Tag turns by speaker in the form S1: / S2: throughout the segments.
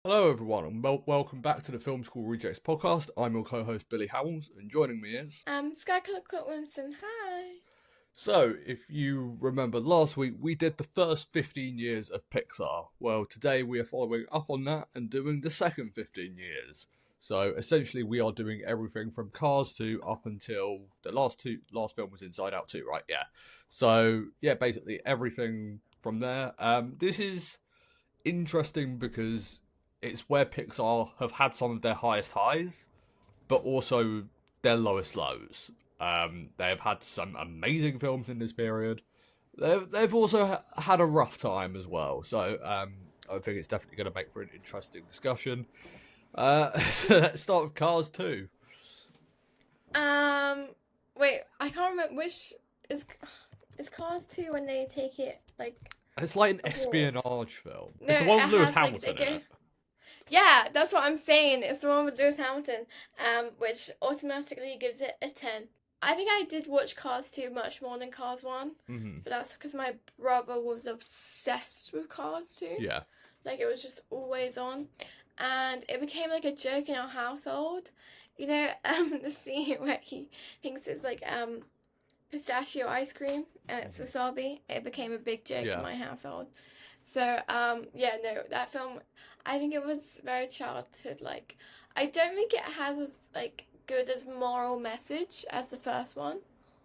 S1: Hello, everyone, and welcome back to the Film School Rejects podcast. I'm your co-host Billy Howells, and joining me is.
S2: Skye Winston, hi.
S1: So, if you remember last week, we did the first 15 years of Pixar. Well, today we are following up on that and doing the second 15 years. So, essentially, we are doing everything from Cars 2 up until the last film was Inside Out 2, right? Yeah. So, yeah, basically everything from there. This is interesting because it's where Pixar have had some of their highest highs, but also their lowest lows. They have had some amazing films in this period. They've also had a rough time as well. So I think it's definitely going to make for an interesting discussion. So let's start with Cars 2.
S2: Um, Wait, I can't remember which is Cars 2 when they take it like
S1: It's like an
S2: abroad.
S1: espionage film.
S2: No,
S1: It's the one
S2: it
S1: with Lewis
S2: has like they
S1: Hamilton in
S2: go.
S1: it.
S2: Yeah, that's what I'm saying. It's the one with Lewis Hamilton, which automatically gives it a 10. I think I did watch Cars 2 much more than Cars 1,
S1: Mm-hmm.
S2: but that's because my brother was obsessed with Cars 2.
S1: Yeah.
S2: Like it was just always on, and it became like a joke in our household. The scene where he thinks it's like pistachio ice cream and it's wasabi. It became a big joke in
S1: Yeah.
S2: my household. So yeah, no, that film, I think it was very childhood. Like, I don't think it has as like good as moral message as the first one,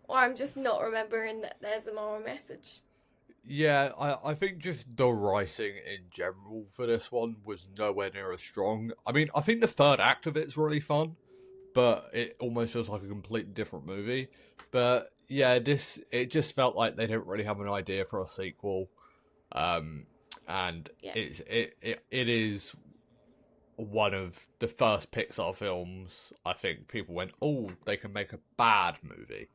S2: or I'm just not remembering that there's a moral message.
S1: Yeah, I think just the writing in general for this one was nowhere near as strong. I mean, I think the third act of it's really fun, but it almost feels like a completely different movie. But yeah, it just felt like they didn't really have an idea for a sequel. Um, and
S2: Yeah.
S1: it is one of the first Pixar films I think people went, oh, they can make a bad movie.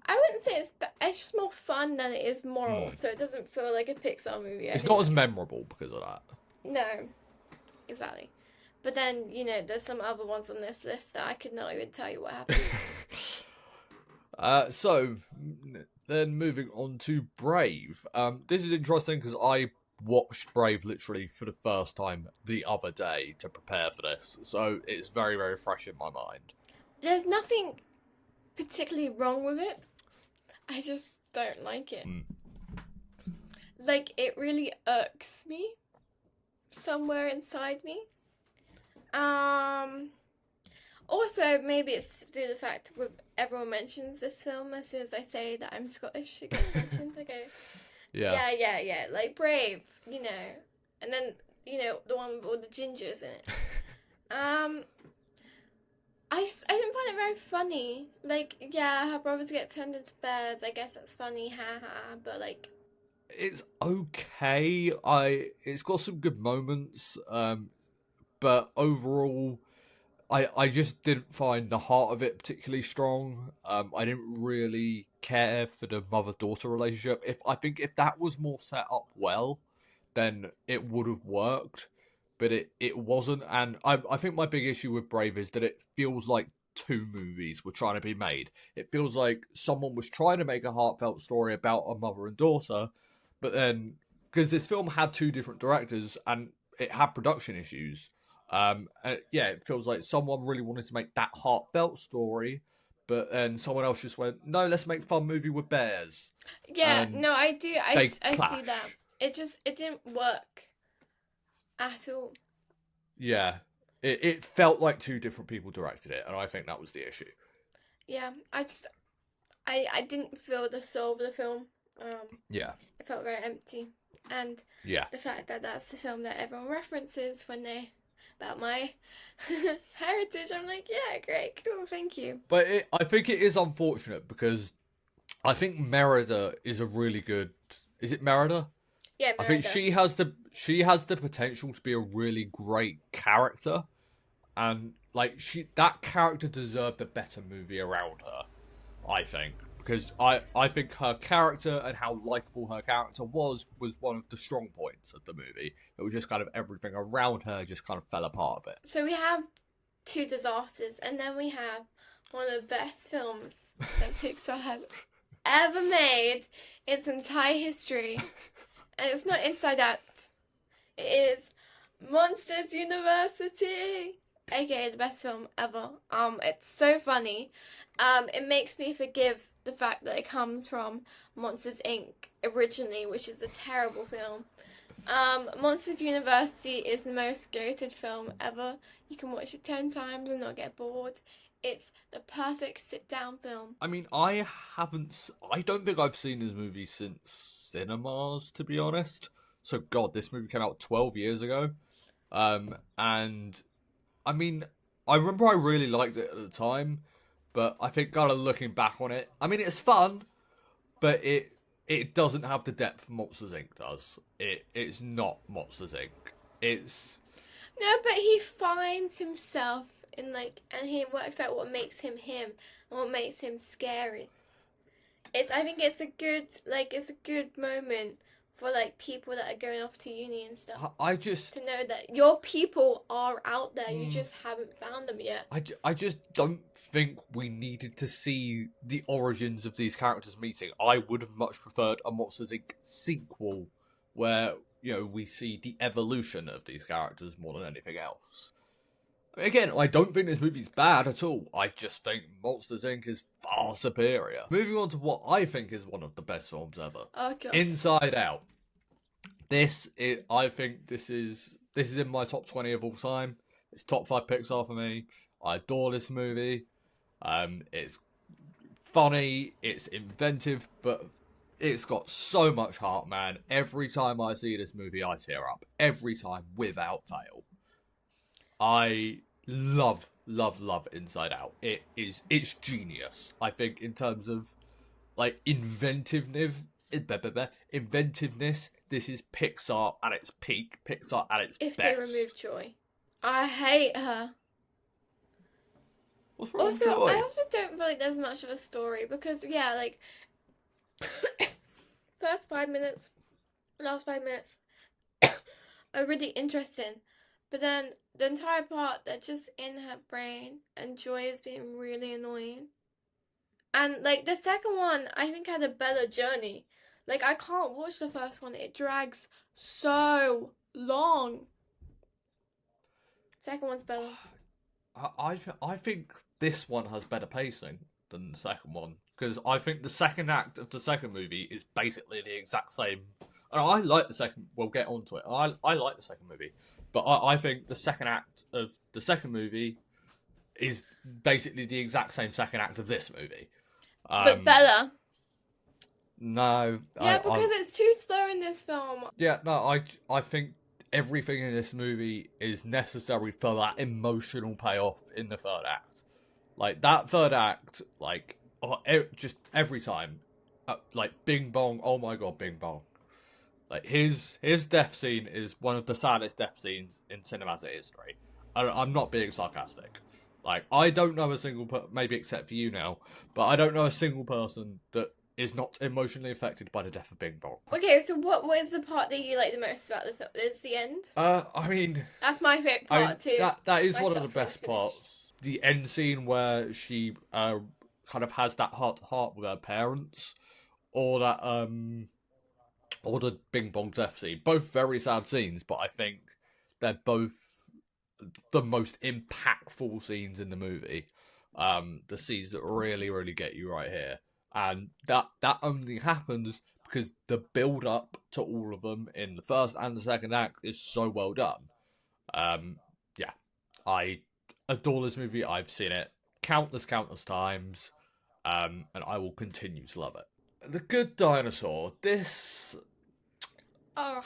S2: I wouldn't say it's just more fun than it is moral,
S1: Hmm.
S2: so it doesn't feel like a Pixar movie. I
S1: It's
S2: think
S1: not as
S2: that's
S1: memorable because of that.
S2: no, exactly. But then there's some other ones on this list that I could not even tell you what happened.
S1: So then moving on to Brave. This is interesting because I watched Brave literally for the first time the other day to prepare for this, so it's very very fresh in my mind.
S2: There's nothing particularly wrong with it. I just don't like it.
S1: Mm.
S2: Like it really irks me somewhere inside me. Um. Also, maybe it's due to the fact with everyone mentions this film as soon as I say that I'm Scottish, it gets mentioned. I go,
S1: Yeah,
S2: yeah, like Brave, and then the one with all the gingers in it. Um, I didn't find it very funny. Like, yeah, her brothers get turned into birds. I guess that's funny, haha. But like,
S1: it's okay. It's got some good moments, but overall, I just didn't find the heart of it particularly strong. I didn't really care for the mother daughter relationship. If I think if that was more set up well, then it would have worked. But it wasn't, and I think my big issue with Brave is that it feels like two movies were trying to be made. It feels like someone was trying to make a heartfelt story about a mother and daughter, but then because this film had two different directors and it had production issues, and yeah, it feels like someone really wanted to make that heartfelt story, but then someone else just went, no, let's make fun movie with bears,
S2: yeah,
S1: and
S2: no, I do.
S1: they
S2: I see that.
S1: clash.
S2: It didn't work at all.
S1: Yeah, it felt like two different people directed it, and I think that was the issue.
S2: Yeah, I didn't feel the soul of the film.
S1: Yeah,
S2: It felt very empty, and
S1: yeah,
S2: the fact that that's the film that everyone references when they about my heritage, I'm like, yeah, great, cool, thank you.
S1: but I think it is unfortunate because I think Merida is a really good. Is it Merida?
S2: Yeah,
S1: I think
S2: Merida.
S1: she has the potential to be a really great character, and like that character deserved a better movie around her. I think because I think her character and how likable her character was one of the strong points of the movie. It was just kind of everything around her just kind of fell apart a bit.
S2: So we have two disasters, and then we have one of the best films that Pixar has ever made its entire history. And it's not Inside Out. It is Monsters University, aka the best film ever. It's so funny. It makes me forgive the fact that it comes from Monsters Inc. originally, which is a terrible film. Monsters University is the most goated film ever. You can watch it 10 times and not get bored. It's the perfect sit-down film.
S1: I mean, I don't think I've seen this movie since cinemas, to be honest. So, God, this movie came out 12 years ago. And, I mean, I remember I really liked it at the time, but I think kind of looking back on it, I mean, it's fun, but it doesn't have the depth Monsters Inc. does. It's not Monsters Inc. It's...
S2: No, but he finds himself in and he works out what makes him him and what makes him scary. I think it's a good it's a good moment for people that are going off to uni and stuff
S1: I just...
S2: to know that your people are out there. You just haven't found them yet.
S1: I just don't think we needed to see the origins of these characters meeting. I would have much preferred a Monsters Inc. sequel where, we see the evolution of these characters more than anything else. Again, I don't think this movie's bad at all. I just think Monsters Inc. is far superior. Moving on to what I think is one of the best films ever.
S2: Oh god.
S1: Inside Out. I think this is in my top 20 of all time. It's top 5 Pixar for me. I adore this movie. It's funny, it's inventive, but it's got so much heart, man. Every time I see this movie, I tear up. Every time, without fail. I love Inside Out. It's genius. I think in terms of inventiveness, this is Pixar at its peak. Pixar at its
S2: If
S1: best.
S2: they remove Joy. I hate her.
S1: What's wrong with
S2: Also,
S1: Joy?
S2: I also don't feel like there's much of a story because first 5 minutes, last 5 minutes are really interesting. But then the entire part, they're just in her brain, and Joy is being really annoying. And the second one, I think had a better journey. I can't watch the first one; it drags so long. Second one's better.
S1: I think this one has better pacing than the second one, because I think the second act of the second movie is basically the exact same. And I like the second. We'll get onto it. I like the second movie, but I think the second act of the second movie is basically the exact same second act of this movie.
S2: But better.
S1: No.
S2: Yeah, because it's too slow in this film.
S1: Yeah, no, I think everything in this movie is necessary for that emotional payoff in the third act. That third act, just every time, Bing Bong, oh my god, Bing Bong. His death scene is one of the saddest death scenes in cinematic history. I'm not being sarcastic. I don't know a single maybe except for you now, but I don't know a single person that is not emotionally affected by the death of Bing Bong.
S2: Okay, so what was the part that you like the most about the film? It's the end?
S1: I mean...
S2: That's my favourite part too.
S1: That is one of the
S2: Myself
S1: best
S2: finished.
S1: parts. The end scene where she kind of has that heart-to-heart with her parents, or that or the Bing Bong death scene. Both very sad scenes, but I think they're both the most impactful scenes in the movie. The scenes that really, really get you right here. And that only happens because the build-up to all of them in the first and the second act is so well done. Yeah, I adore this movie. I've seen it countless times, and I will continue to love it. The Good Dinosaur. This...
S2: Oh,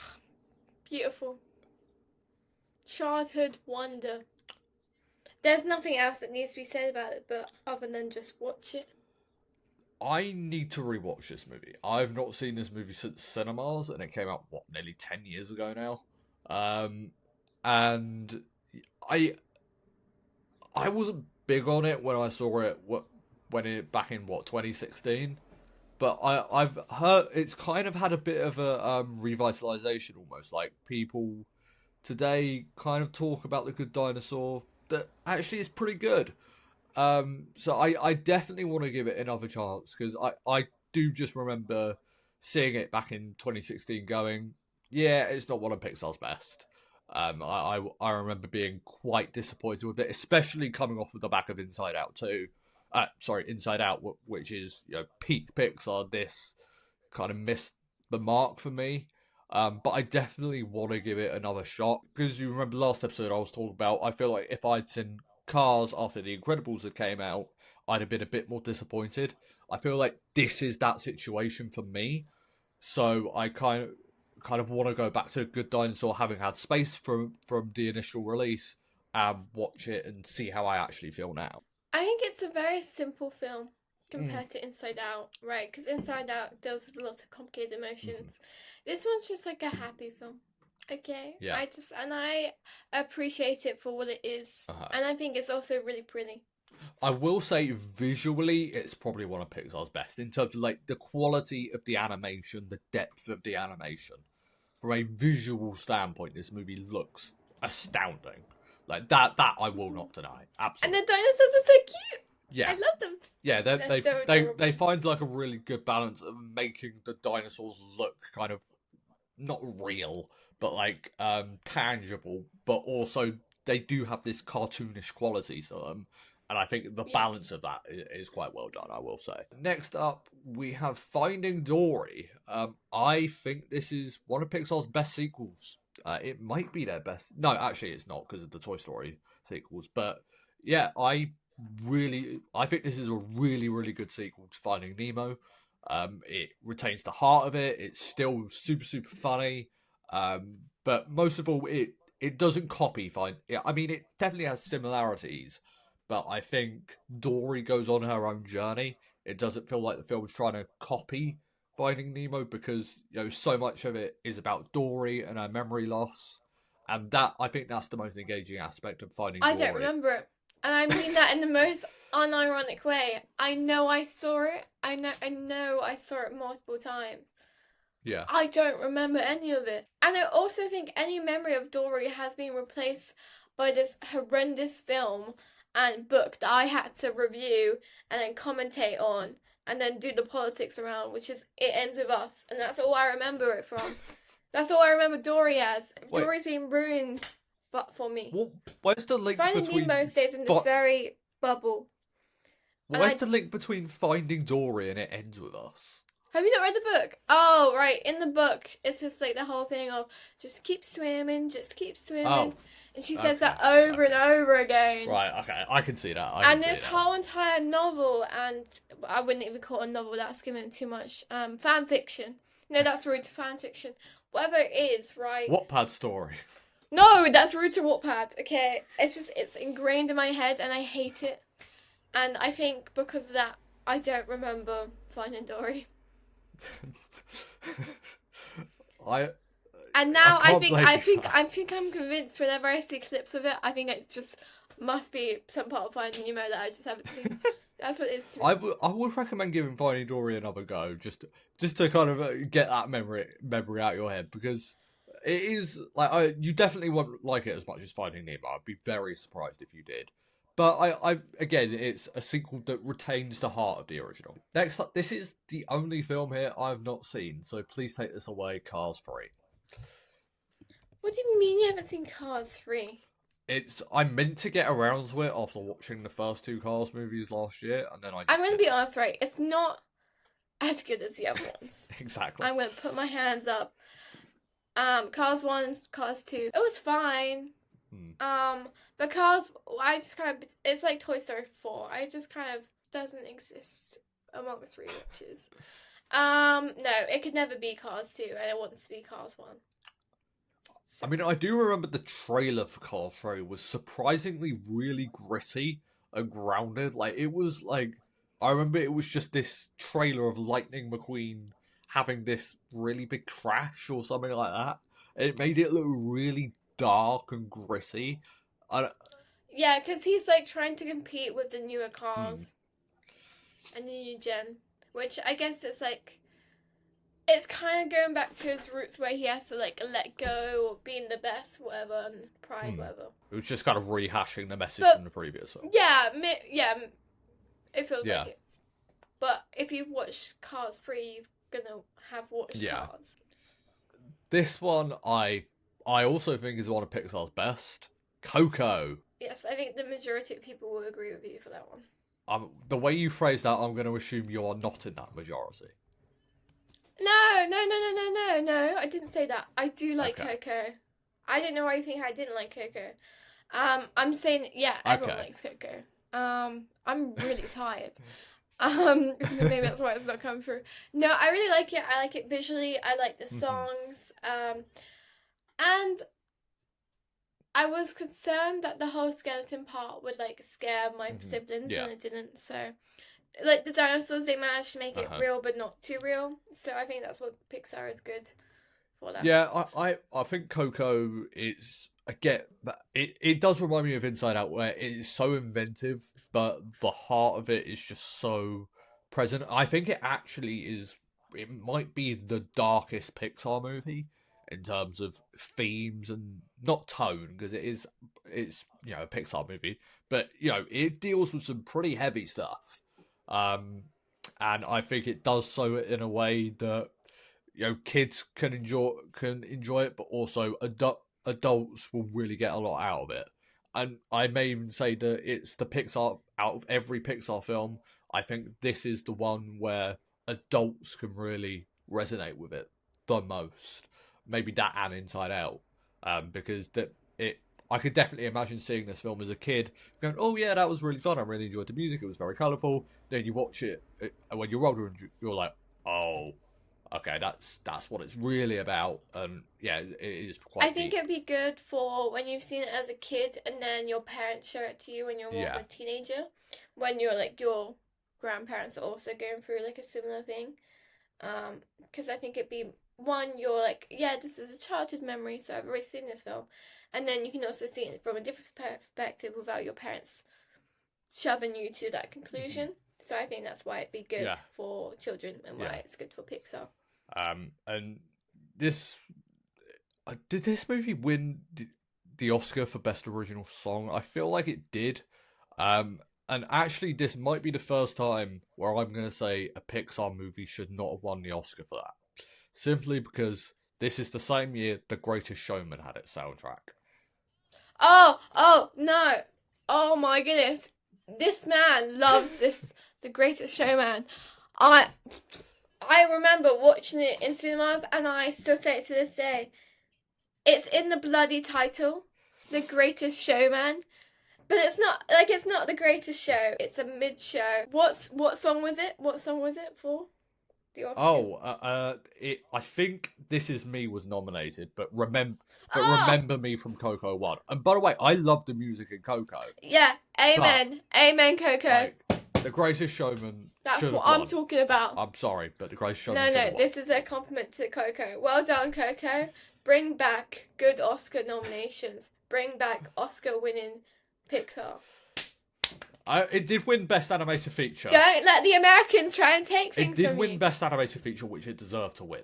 S2: beautiful. Childhood wonder. There's nothing else that needs to be said about it, but other than just watch it.
S1: I need to rewatch this movie. I've not seen this movie since cinemas, and it came out, nearly 10 years ago now. And I wasn't big on it when I saw it back in 2016. But I've heard it's kind of had a bit of a revitalization almost. People today kind of talk about The Good Dinosaur that actually is pretty good. So I definitely want to give it another chance, because I do just remember seeing it back in 2016 going, yeah, it's not one of Pixar's best. I remember being quite disappointed with it, especially coming off of the back of Inside Out 2. Inside Out, which is peak Pixar. This kind of missed the mark for me. But I definitely want to give it another shot because you remember last episode I was talking about. I feel like if I'd seen Cars after The Incredibles had came out, I'd have been a bit more disappointed. I feel like this is that situation for me. So I kind of want to go back to Good Dinosaur, having had space from the initial release, and watch it and see how I actually feel now.
S2: I think it's a very simple film
S1: Mm.
S2: compared to Inside Out, right? Because Inside Out deals with lots of complicated
S1: Mhm.
S2: emotions. This one's just like a happy film. Okay,
S1: Yeah.
S2: I appreciate it for what it is,
S1: Uh-huh.
S2: and I think it's also really pretty.
S1: I will say visually, it's probably one of Pixar's best in terms of like the quality of the animation, the depth of the animation. From a visual standpoint, this movie looks astounding. Like that I will not deny.
S2: And the
S1: Absolutely.
S2: dinosaurs are so cute. I
S1: Yeah.
S2: love them.
S1: Yeah,
S2: They're so
S1: they
S2: adorable.
S1: find like a really good balance of making the dinosaurs look kind of not real, but like tangible, but also they do have this cartoonish quality to them. And I think the balance
S2: Yes.
S1: of that is quite well done, I will say. Next up, we have Finding Dory. I think this is one of Pixar's best sequels. It might be their best. No, actually, it's not because of the Toy Story sequels. But yeah, I think this is a really, really good sequel to Finding Nemo. It retains the heart of it. It's still super, super funny. But most of all, it doesn't copy Find. Yeah, I mean, it definitely has similarities, but I think Dory goes on her own journey. It doesn't feel like the film's trying to copy Finding Nemo because so much of it is about Dory and her memory loss, and that I think that's the most engaging aspect of Finding
S2: I don't
S1: Dory.
S2: remember it. And I mean that in the most unironic way. I know I saw it. I know I saw it multiple times.
S1: Yeah.
S2: I don't remember any of it. And I also think any memory of Dory has been replaced by this horrendous film and book that I had to review and then commentate on and then do the politics around, which is It Ends With Us. And that's all I remember it from. That's all I remember Dory as.
S1: Wait,
S2: Dory's been ruined but for me.
S1: what? Where's the link
S2: Finding Nemo
S1: between?
S2: stays in this
S1: Fi-
S2: very bubble. And
S1: Where's the link between Finding Dory and It Ends With Us?
S2: have you not read the book? Oh, right. In the book, it's just like the whole thing of just keep swimming.
S1: Oh,
S2: And she says
S1: okay,
S2: that over and
S1: okay.
S2: over again.
S1: Right, okay, I can see that.
S2: And this whole entire novel, and I wouldn't even call it a novel, that's giving it too much. Fan fiction. No, that's rude to fan fiction. Whatever it is, right?
S1: Wattpad story.
S2: No, that's rude to Wattpad. Okay, it's ingrained in my head, and I hate it. And I think because of that, I don't remember Finding Dory.
S1: I
S2: And
S1: I
S2: now
S1: can't blame you.
S2: I think I'm convinced whenever I see clips of it, I think it just must be some part of Finding Nemo that I just haven't seen. That's what it is to me.
S1: I would recommend giving Finding Dory another go, just to kind of get that memory out of your head because it is like you definitely won't like it as much as Finding Nemo. I'd be very surprised if you did. But I again, it's a sequel that retains the heart of the original. Next up, this is the only film here I've not seen, so please take this away, Cars 3.
S2: What do you mean you haven't seen Cars 3?
S1: I meant to get around to it after watching the first two Cars movies last year, and then I
S2: I'm
S1: just
S2: gonna
S1: didn't.
S2: be honest, right? It's not as good as the other ones.
S1: Exactly.
S2: I'm gonna put my hands up. Cars 1 and Cars 2. It was fine.
S1: Hmm.
S2: But Cars, I just kind of, it's like Toy Story 4. I just kind of doesn't exist amongst rewatches. No, it could never be Cars 2, and it wants to be Cars 1.
S1: I mean, I do remember the trailer for Cars 3 was surprisingly really gritty and grounded. Like, it was like, I remember it was just this trailer of Lightning McQueen having this really big crash or something like that. And it made it look really dark and gritty. I,
S2: Yeah, because he's like trying to compete with the newer
S1: hmm,
S2: cars and the new gen, which I guess is like it's kind of going back to his roots where he has to like let go or being the best, whatever, and pride,
S1: hmm.
S2: whatever.
S1: It was just kind of rehashing the message
S2: But
S1: from the previous film.
S2: yeah, it feels
S1: Yeah,
S2: like it. But if you've watched Cars 3, you're gonna have watched
S1: yeah.
S2: Cars.
S1: This one, I I also think is one of Pixar's best. Coco.
S2: Yes, I think the majority of people will agree with you for that one.
S1: The way you phrase that, I'm going to assume you are not in that majority.
S2: No, no, no, no, no, no, no. I didn't say that. I do like
S1: Okay.
S2: Coco. I don't know why you think I didn't like Coco. I'm saying yeah, everyone
S1: Okay.
S2: likes Coco. I'm really tired. So maybe that's why it's not coming through. No, I really like it. I like it visually. I like the
S1: Mhm.
S2: songs. And I was concerned that the whole skeleton part would like scare my
S1: Mhm.
S2: siblings,
S1: Yeah.
S2: and it didn't. So, like the dinosaurs, they managed to make it
S1: Uh-huh.
S2: real, but not too real. So I think that's what Pixar is good for that.
S1: Yeah, I think Coco is I get that it does remind me of Inside Out where it is so inventive, but the heart of it is just so present. I think it actually is it might be the darkest Pixar movie in terms of themes and not tone because it's a Pixar movie, but it deals with some pretty heavy stuff. Um and I think it does so in a way that kids can enjoy it, but also adults will really get a lot out of it. And I may even say that it's the Pixar out of every Pixar film. I think this is the one where adults can really resonate with it the most. Maybe that and Inside Out, because that it. I could definitely imagine seeing this film as a kid, going, "Oh yeah, that was really fun. I really enjoyed the music. It was very colourful." Then you watch it when you're older, and you're like, "Oh, okay, that's what it's really about." And yeah, it is
S2: I
S1: quite
S2: think
S1: deep.
S2: it'd be good for when you've seen it as a kid and then your parents show it to you when you're more of
S1: Yeah.
S2: a teenager, when you're like your grandparents are also going through like a similar thing. Because I think it'd be one, you're like, yeah, this is a childhood memory, so I've already seen this film, and then you can also see it from a different perspective without your parents shoving you to that
S1: Hmm.
S2: conclusion. So I think that's why it'd be good
S1: Yeah.
S2: for children and
S1: Yeah.
S2: why it's good for Pixar.
S1: And this did this movie win the Oscar for best original song? I feel like it did. And actually, this might be the first time where I'm going to say a Pixar movie should not have won the Oscar for that, simply because this is the same year The Greatest Showman had its soundtrack.
S2: Oh, oh no! Oh my goodness! This man loves this, The Greatest Showman. I I remember watching it in cinemas, and I still say it to this day. It's in the bloody title, The Greatest Showman. But it's not the greatest show. It's a mid show. What song was it? What song was it for the Oscar?
S1: Oh, I think This Is Me was nominated, but
S2: Oh
S1: Remember Me from Coco won. And by the way, I love the music in Coco,
S2: yeah,
S1: but
S2: amen, amen, Coco.
S1: like The Greatest Showman
S2: That's
S1: should
S2: what
S1: have
S2: I'm
S1: won.
S2: talking about.
S1: I'm sorry, but The Greatest Showman
S2: No,
S1: should
S2: no,
S1: have won.
S2: this is a compliment to Coco. Well done, Coco. Bring back good Oscar nominations. Bring back Oscar winning Pixar.
S1: It did win Best Animated Feature.
S2: Don't let the Americans try and take
S1: It
S2: things
S1: did
S2: from
S1: win
S2: you.
S1: Best Animated Feature, which it deserved to win.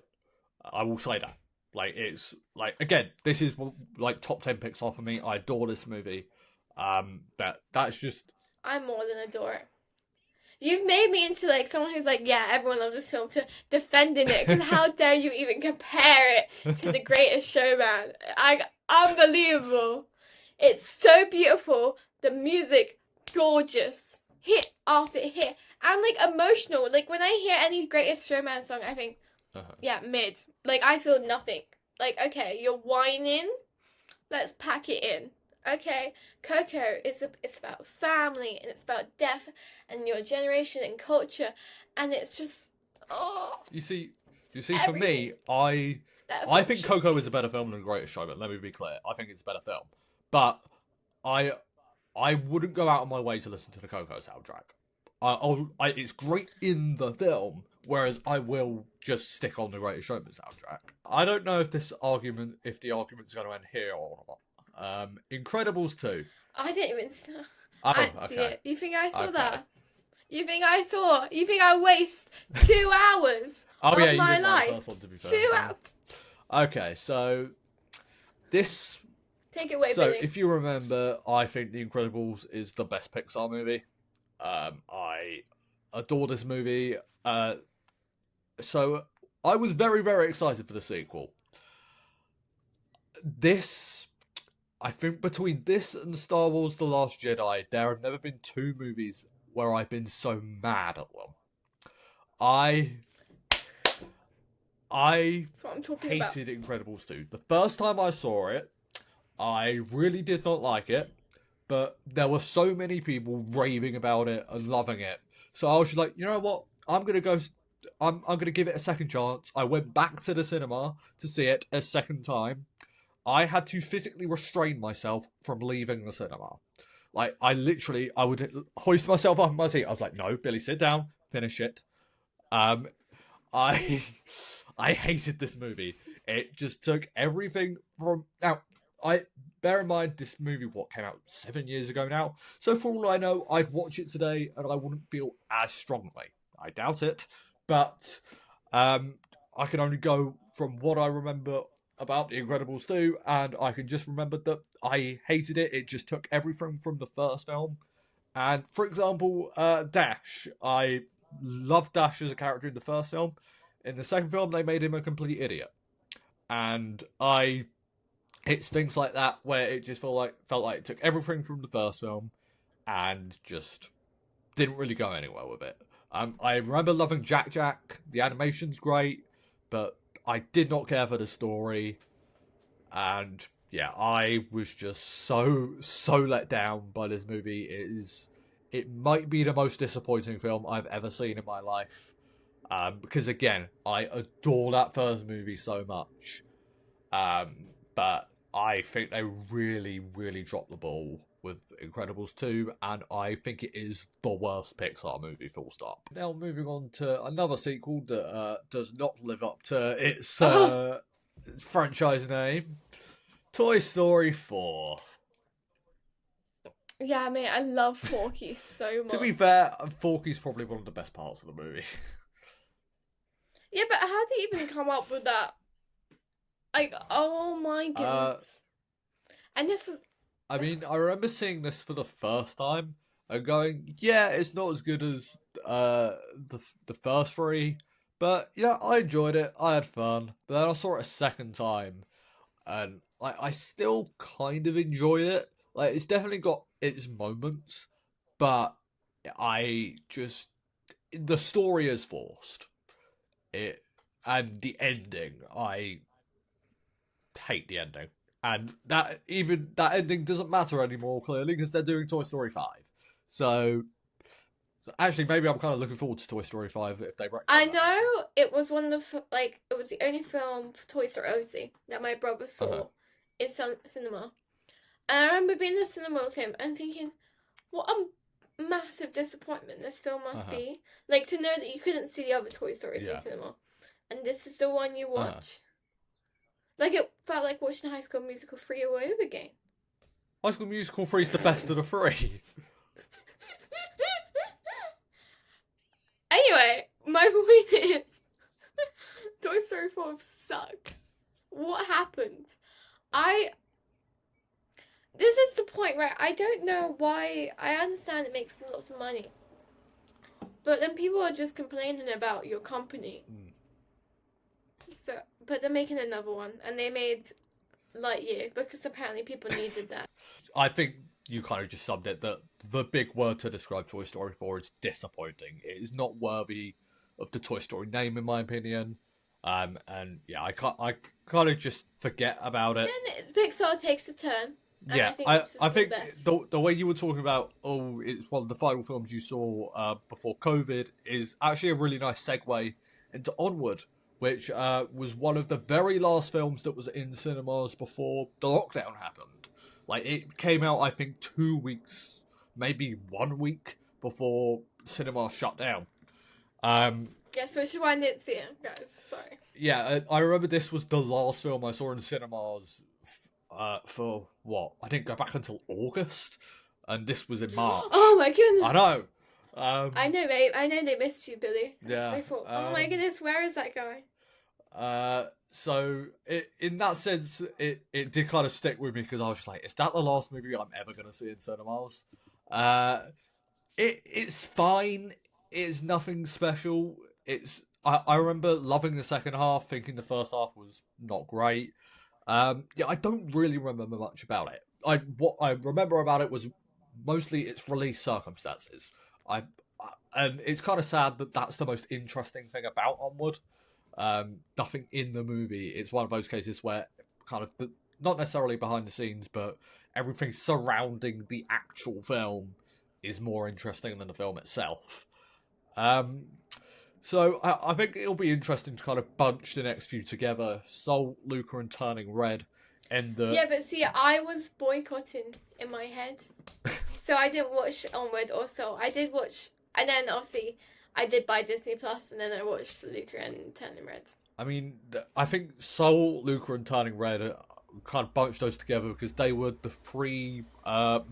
S1: I will say that. Like it's like again, this is like top 10 Pixar for me. I adore this movie. But that's just
S2: I more than adore it. You've made me into like someone who's like, yeah, everyone loves this film, to defending it. Because how dare you even compare it to The Greatest Showman? Unbelievable. It's so beautiful. The music, gorgeous. Hit after hit. I'm like emotional. Like when I hear any Greatest Showman song, I think, yeah, mid. Like I feel nothing. Like, okay, you're whining. Let's pack it in. Okay, Coco it's about family and it's about death and your generation and culture, and it's just oh
S1: you see for
S2: everything
S1: me,
S2: that a
S1: I
S2: film
S1: think
S2: should
S1: Coco
S2: be.
S1: is a better film than The Greatest Showman. Let me be clear. I think it's a better film, but I I wouldn't go out of my way to listen to the Coco soundtrack. It's great in the film, whereas I will just stick on the Greatest Showman soundtrack. I don't know if if the argument's going to end here or not. Incredibles 2.
S2: I didn't even. I
S1: Oh,
S2: didn't see
S1: okay.
S2: it. You think I saw
S1: Okay.
S2: that? You think I saw? You think I waste 2 hours
S1: Oh, yeah,
S2: of
S1: you
S2: my
S1: didn't like the
S2: life?
S1: first one, to be fair.
S2: 2 hours.
S1: Okay, so this.
S2: Take it away,
S1: So,
S2: Billy.
S1: if you remember, I think The Incredibles is the best Pixar movie. I adore this movie. So, I was very, very excited for the sequel. this, I think between this and Star Wars: The Last Jedi, there have never been two movies where I've been so mad at them. I
S2: That's what I'm talking about.
S1: hated Incredibles 2. The first time I saw it, I really did not like it, but there were so many people raving about it and loving it. So I was just like, you know what? I'm gonna give it a second chance. I went back to the cinema to see it a second time. I had to physically restrain myself from leaving the cinema. Like, I would hoist myself up in my seat. I was like, no, Billy, sit down, finish it. Um, I, I hated this movie. It just took everything from now. I bear in mind this movie came out 7 years ago now. So for all I know, I'd watch it today and I wouldn't feel as strongly. I doubt it, but I can only go from what I remember about The Incredibles 2, and I can just remember that I hated it. It just took everything from the first film. And for example, Dash. I loved Dash as a character in the first film. In the second film, they made him a complete idiot. And it's things like that where it just felt like it took everything from the first film and just didn't really go anywhere with it. I remember loving Jack Jack. The animation's great, but I did not care for the story. And yeah, I was just so let down by this movie. It might be the most disappointing film I've ever seen in my life. Because again, I adore that first movie so much. But I think they really, really dropped the ball with Incredibles 2, and I think it is the worst Pixar movie, full stop. Now moving on to another sequel that does not live up to its franchise name, Toy Story 4.
S2: Yeah, mate, I love Forky so much.
S1: To be fair, Forky's probably one of the best parts of the movie.
S2: Yeah, but how did you even come up with that? Like, oh my goodness. And this is...
S1: I mean, I remember seeing this for the first time and going, yeah, it's not as good as the first three, but yeah, I enjoyed it. I had fun. But then I saw it a second time, and I still kind of enjoy it. Like, it's definitely got its moments, but the story is forced. And the ending, I hate the ending. And that ending doesn't matter anymore, clearly, because they're doing Toy Story 5. So actually, maybe I'm kind of looking forward to Toy Story 5 if they...
S2: I know it was one of the, it was the only film for Toy Story, obviously, that my brother saw in some cinema. And I remember being in the cinema with him and thinking, what a massive disappointment this film must be. Like, to know that you couldn't see the other Toy Stories in cinema. And this is the one you watch. Like, it felt like watching High School Musical 3 all over again.
S1: High School Musical 3 is the best of the three.
S2: Anyway, my point is, Toy Story 4 sucks. What happened? This is the point where I don't know why. I understand it makes lots of money. But then people are just complaining about your company. So, but they're making another one, and they made Lightyear because apparently people needed that.
S1: I think you kind of just summed it. That the big word to describe Toy Story 4 is disappointing. It is not worthy of the Toy Story name, in my opinion. And yeah, I kind of just forget about it.
S2: Then Pixar takes a turn.
S1: Yeah, I think the way you were talking about, it's one of the final films you saw before COVID, is actually a really nice segue into Onward, which was one of the very last films that was in cinemas before the lockdown happened. Like, it came out, I think, 2 weeks, maybe 1 week before cinema shut down.
S2: Yes, which is why I didn't see it, guys. Sorry.
S1: Yeah, I remember this was the last film I saw in cinemas for what? I didn't go back until August, and this was in March.
S2: Oh my goodness!
S1: I know.
S2: I know, babe. I know they missed you, Billy.
S1: Yeah.
S2: I thought, oh my goodness, where is that guy?
S1: So in that sense, it did kind of stick with me because I was just like, is that the last movie I'm ever going to see in cinemas? It's fine. It's nothing special. I remember loving the second half, thinking the first half was not great. Yeah, I don't really remember much about it. What I remember about it was mostly its release circumstances. And it's kind of sad that that's the most interesting thing about Onward. Nothing in the movie. It's one of those cases where kind of not necessarily behind the scenes, but everything surrounding the actual film is more interesting than the film itself. Um, so I think it'll be interesting to kind of bunch the next few together. Soul, Luca, and Turning Red, and the
S2: Yeah, but see, I was boycotting in my head. So I didn't watch Onward or Soul. I did watch, and then obviously I did buy Disney Plus, and then I watched Luca and Turning Red.
S1: I mean, I think Soul, Luca, and Turning Red kind of bunched those together because they were the three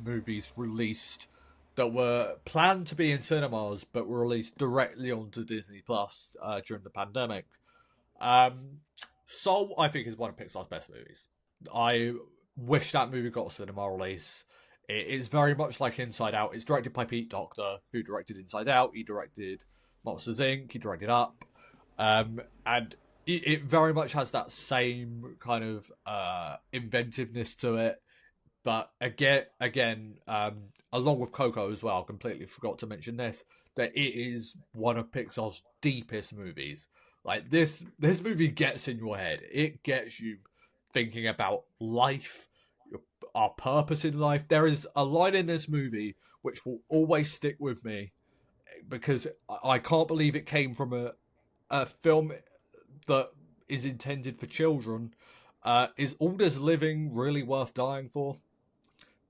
S1: movies released that were planned to be in cinemas but were released directly onto Disney Plus during the pandemic. Um, Soul, I think, is one of Pixar's best movies. I wish that movie got a cinema release. It is very much like Inside Out. It's directed by Pete Docter, who directed Inside Out. He directed Monsters Inc. He directed Up. And it very much has that same kind of inventiveness to it. But again, along with Coco as well, completely forgot to mention this, that it is one of Pixar's deepest movies. Like this movie gets in your head. It gets you thinking about life, our purpose in life. There is a line in this movie which will always stick with me because I can't believe it came from a film that is intended for children. Is all this living really worth dying for?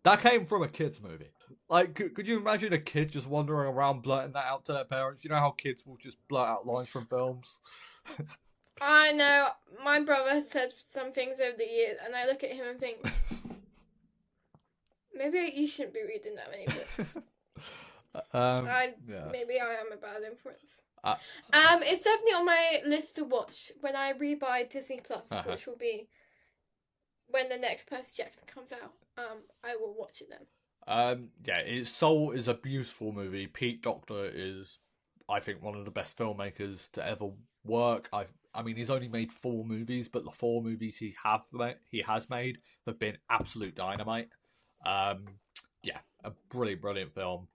S1: That came from a kid's movie. Like, could you imagine a kid just wandering around blurting that out to their parents? You know how kids will just blurt out lines from films?
S2: I know my brother has said some things over the years, and I look at him and think, maybe you shouldn't be reading that many books.
S1: Yeah.
S2: Maybe I am a bad influence.
S1: Uh,
S2: It's definitely on my list to watch when I rebuy Disney Plus, which will be when the next Percy Jackson comes out. I will watch it then.
S1: Yeah, Soul is a beautiful movie. Pete Docter is, I think, one of the best filmmakers to ever work. I mean, he's only made 4 movies, but the 4 movies he has made have been absolute dynamite. Yeah, a brilliant film.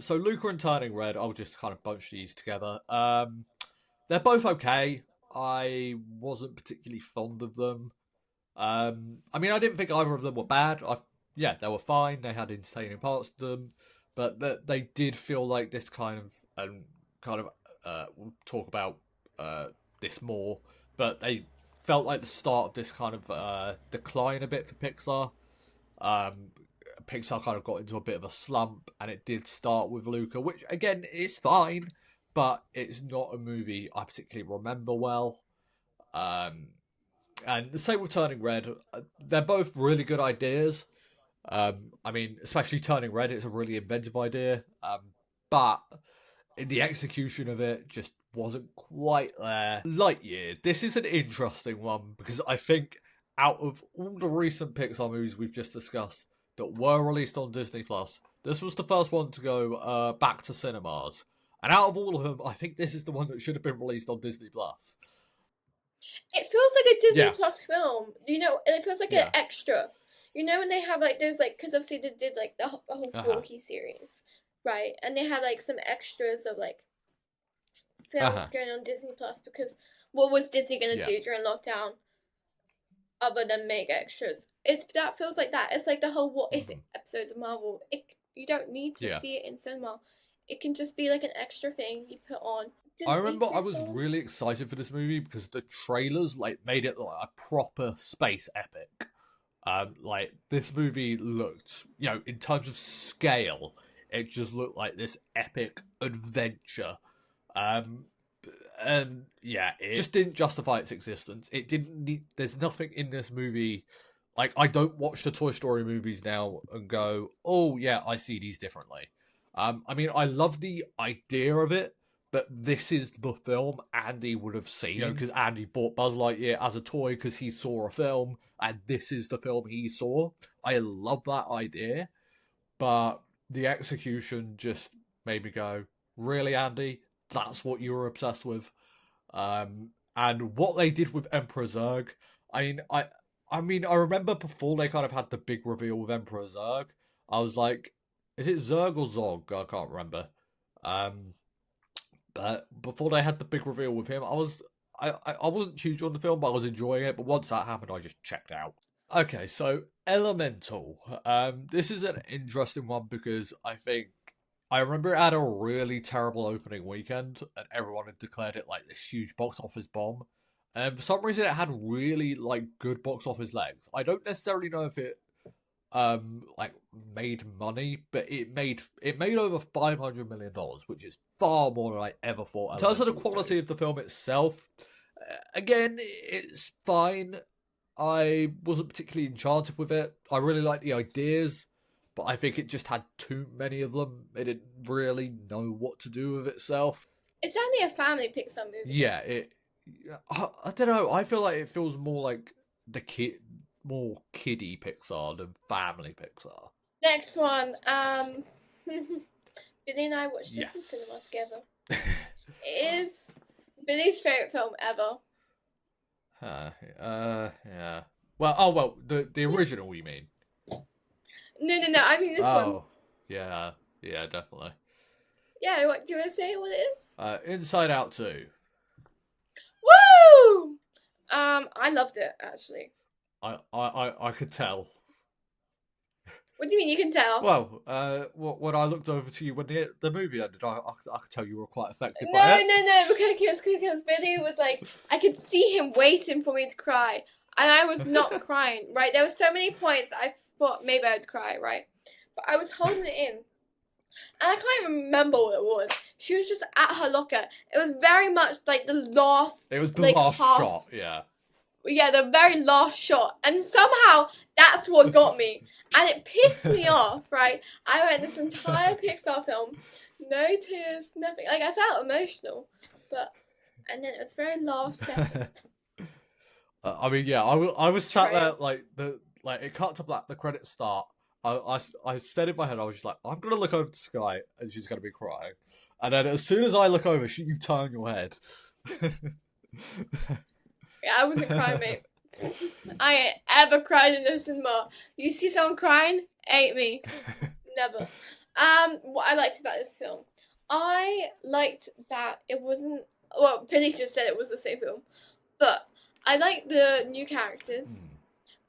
S1: So Luca and Turning Red, I'll just kind of bunch these together. They're both okay. I wasn't particularly fond of them. I mean, I didn't think either of them were bad. Yeah, they were fine. They had entertaining parts to them, but they did feel like this kind of we'll talk about this more. But they felt like the start of this kind of decline a bit for Pixar. Pixar kind of got into a bit of a slump, and it did start with Luca, which again is fine, but it's not a movie I particularly remember well. And the same with Turning Red. They're both really good ideas. I mean, especially Turning Red, it's a really inventive idea. But the execution of it just wasn't quite there. Lightyear, this is an interesting one because I think out of all the recent Pixar movies we've just discussed that were released on Disney Plus, this was the first one to go back to cinemas. And out of all of them, I think this is the one that should have been released on Disney Plus.
S2: It feels like a Disney
S1: Yeah.
S2: Plus film. You know, it feels like an extra. You know, when they have like, there's like, because obviously they did like the whole Forky series, right? And they had like some extras of like films going on Disney Plus because what was Disney gonna do during lockdown other than make extras? That feels like that. It's like the whole What If episodes of Marvel. You don't need to see it in cinema. It can just be like an extra thing you put on.
S1: I remember I was really excited for this movie because the trailers like made it like a proper space epic. Like this movie looked, you know, in terms of scale, it just looked like this epic adventure. And yeah, it just didn't justify its existence. It didn't need. There's nothing in this movie. Like I don't watch the Toy Story movies now and go, oh yeah, I see these differently. I mean, I love the idea of it. But this is the film Andy would have seen, you know, because Andy bought Buzz Lightyear as a toy because he saw a film, and this is the film he saw. I love that idea, but the execution just made me go, really, Andy? That's what you were obsessed with? And what they did with Emperor Zurg, I mean, I mean, I remember before they kind of had the big reveal with Emperor Zurg, I was like, is it Zurg or Zog? I can't remember. Um, but before they had the big reveal with him, I wasn't huge on the film, but I was enjoying it. But once that happened, I just checked out. Okay, so Elemental. This is an interesting one because I remember it had a really terrible opening weekend, and everyone had declared it like this huge box office bomb. And for some reason, it had really like good box office legs. I don't necessarily know if it like made money, but it made over $500 million, which is far more than I ever thought. In terms of the quality of the film itself, again, it's fine. I wasn't particularly enchanted with it. I really like the ideas, but I think it just had too many of them. It didn't really know what to do with itself.
S2: It's only a family Pixar movie.
S1: Yeah, I don't know. I feel like it feels more like more kiddie Pixar than family Pixar.
S2: Next one. Billy and I watched this in
S1: Yes.
S2: cinema together. It is Billy's favorite film ever.
S1: Yeah. Well, the original, you mean?
S2: No. I mean this one.
S1: Oh, yeah, definitely.
S2: Yeah. What do you want to say? What it is?
S1: Inside Out 2.
S2: Woo! I loved it actually.
S1: I could tell.
S2: What do you mean you can tell?
S1: Well, when I looked over to you when the movie ended, I could tell you were quite affected
S2: No,
S1: by it.
S2: no, because Billy was like, I could see him waiting for me to cry, and I was not crying. Right, there were so many points I thought maybe I'd cry. Right, but I was holding it in, and I can't even remember what it was. She was just at her locker. It was very much like the last.
S1: It was the
S2: like,
S1: last
S2: half,
S1: shot, yeah.
S2: Yeah, the very last shot, and somehow that's what got me, and it pissed me off. Right, I went this entire Pixar film, no tears, nothing. Like I felt emotional, and then it was very last second.
S1: I mean, yeah, I was sat there
S2: Betrayal.
S1: like it cut to black, the credits start. I said in my head, I was just like, I'm gonna look over to Skye and she's gonna be crying, and then as soon as I look over, you turn your head.
S2: Yeah, I wasn't crying, mate. I ain't ever cried in the cinema. You see someone crying? Ain't me. Never. What I liked about this film, I liked that it wasn't. Well, Billy just said it was the same film, but I liked the new characters.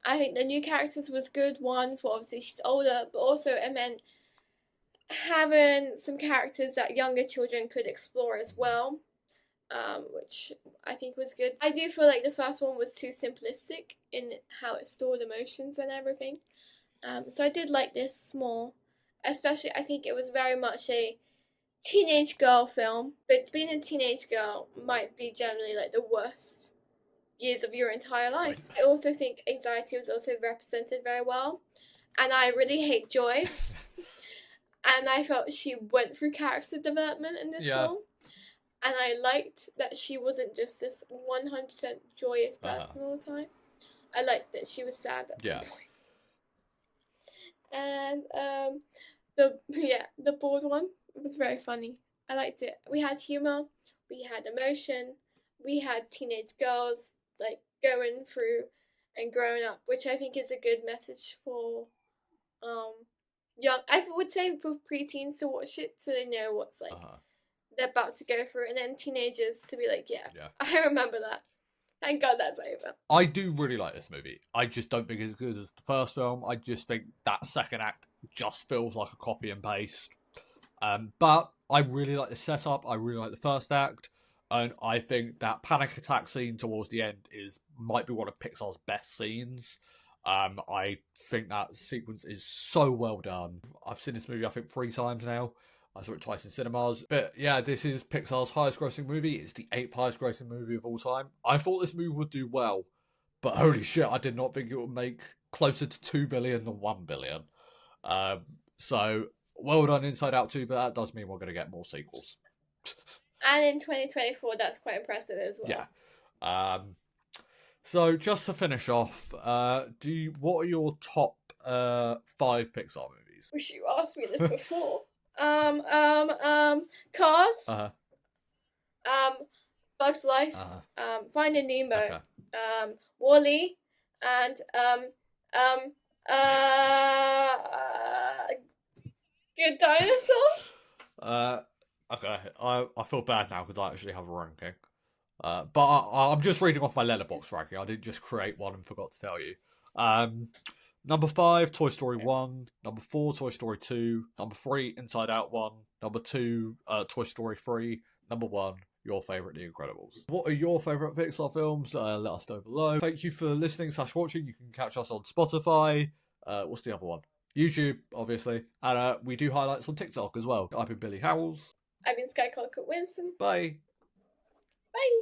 S2: I think the new characters was good. One, for obviously she's older, but also it meant having some characters that younger children could explore as well, which I think was good. I do feel like the first one was too simplistic in how it stored emotions and everything. So I did like this more. Especially, I think it was very much a teenage girl film, but being a teenage girl might be generally like the worst years of your entire life. I also think anxiety was also represented very well, and I really hate Joy, and I felt she went through character development in this film, and I liked that she wasn't just this 100% joyous person all the time. I liked that she was sad at some point. And the board one was very funny. I liked it. We had humor, we had emotion, we had teenage girls like going through and growing up, which I think is a good message for young. I would say for preteens to watch it so they know what's like they're about to go through, and then teenagers to be like, yeah. I remember that. Thank God that's over.
S1: I do really like this movie. I just don't think it's as good as the first film. I just think that second act just feels like a copy and paste. But I really like the setup. I really like the first act. And I think that panic attack scene towards the end might be one of Pixar's best scenes. I think that sequence is so well done. I've seen this movie, I think, 3 times now. I saw it twice in cinemas. But yeah, this is Pixar's highest grossing movie. It's the 8th highest grossing movie of all time. I thought this movie would do well, but holy shit, I did not think it would make closer to 2 billion than 1 billion. So well done Inside Out 2, but that does mean we're going to get more sequels.
S2: And in 2024, that's quite impressive as well.
S1: Yeah. So just to finish off, what are your top 5 Pixar movies?
S2: Wish you asked me this before. Cars. Bugs Life. Finding Nemo.
S1: Okay.
S2: Wall-E. and um, uh, good dinosaurs.
S1: Uh, okay, I feel bad now because I actually have a ranking. But I'm just reading off my Letterboxd ranking. I didn't just create one and forgot to tell you. Number 5, Toy Story 1. Number 4, Toy Story 2. Number 3, Inside Out 1. Number 2, Toy Story 3. Number 1, your favourite The Incredibles. What are your favourite Pixar films? Let us know below. Thank you for listening/watching. You can catch us on Spotify. What's the other one? YouTube, obviously. And we do highlights on TikTok as well. I've been Billy Howells.
S2: I've been Skye Colquitt Wilson.
S1: Bye.
S2: Bye.